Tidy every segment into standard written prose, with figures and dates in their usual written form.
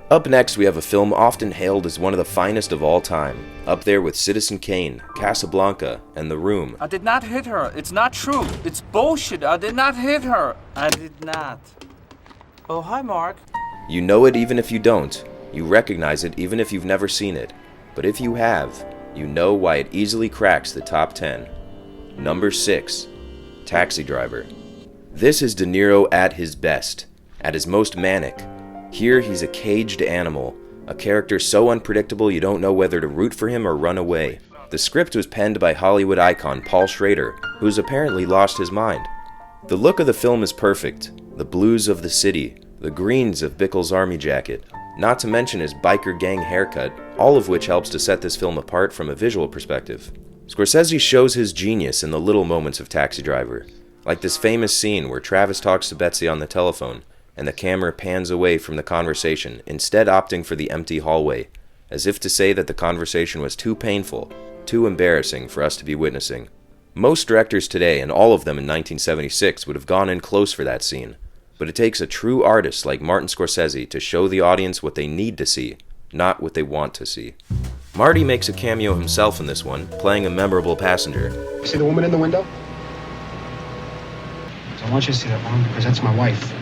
Up next, we have a film often hailed as one of the finest of all time, up there with Citizen Kane, Casablanca, and The Room. I did not hit her. It's not true. It's bullshit. I did not hit her. I did not. Oh, hi, Mark. You know it even if you don't. You recognize it even if you've never seen it. But if you have, you know why it easily cracks the top 10. Number 6, Taxi Driver. This is De Niro at his best, at his most manic. Here he's a caged animal, a character so unpredictable you don't know whether to root for him or run away. The script was penned by Hollywood icon Paul Schrader, who's apparently lost his mind. The look of the film is perfect, the blues of the city, the greens of Bickle's army jacket, not to mention his biker gang haircut, all of which helps to set this film apart from a visual perspective. Scorsese shows his genius in the little moments of Taxi Driver, like this famous scene where Travis talks to Betsy on the telephone, and the camera pans away from the conversation, instead opting for the empty hallway, as if to say that the conversation was too painful, too embarrassing for us to be witnessing. Most directors today, and all of them in 1976, would have gone in close for that scene, but it takes a true artist like Martin Scorsese to show the audience what they need to see, not what they want to see. Marty makes a cameo himself in this one, playing a memorable passenger. See the woman in the window? I want you to see that woman because that's my wife.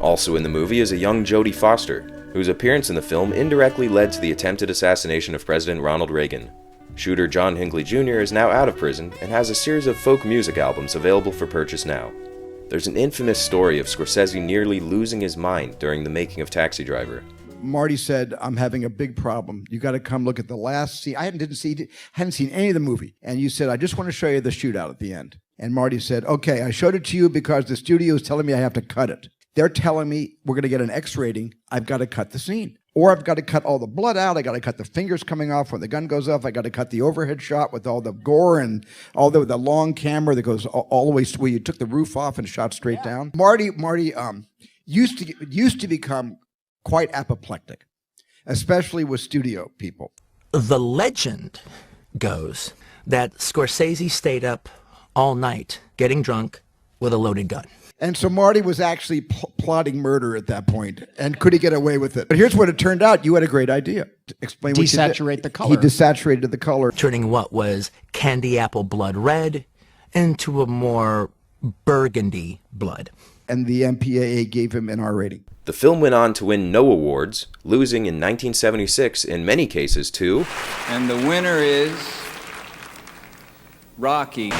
Also in the movie is a young Jodie Foster, whose appearance in the film indirectly led to the attempted assassination of President Ronald Reagan. Shooter John Hinckley Jr. is now out of prison and has a series of folk music albums available for purchase now. There's an infamous story of Scorsese nearly losing his mind during the making of Taxi Driver. Marty said, I'm having a big problem. You got to come look at the last scene. I hadn't seen any of the movie. And you said, I just want to show you the shootout at the end. And Marty said, okay, I showed it to you because the studio is telling me I have to cut it. They're telling me we're going to get an X rating. I've got to cut the scene. Or I've got to cut all the blood out. I got to cut the fingers coming off when the gun goes off. I got to cut the overhead shot with all the gore and all the long camera that goes all the way where you took the roof off and shot straight down. Marty used to become quite apoplectic, especially with studio people. The legend goes that Scorsese stayed up all night getting drunk with a loaded gun. And so Marty was actually plotting murder at that point. And could he get away with it? But here's what it turned out. You had a great idea. Explain what you did. Desaturate the color. He desaturated the color. Turning what was candy apple blood red into a more burgundy blood. And the MPAA gave him an R rating. The film went on to win no awards, losing in 1976 in many cases to... And the winner is Rocky.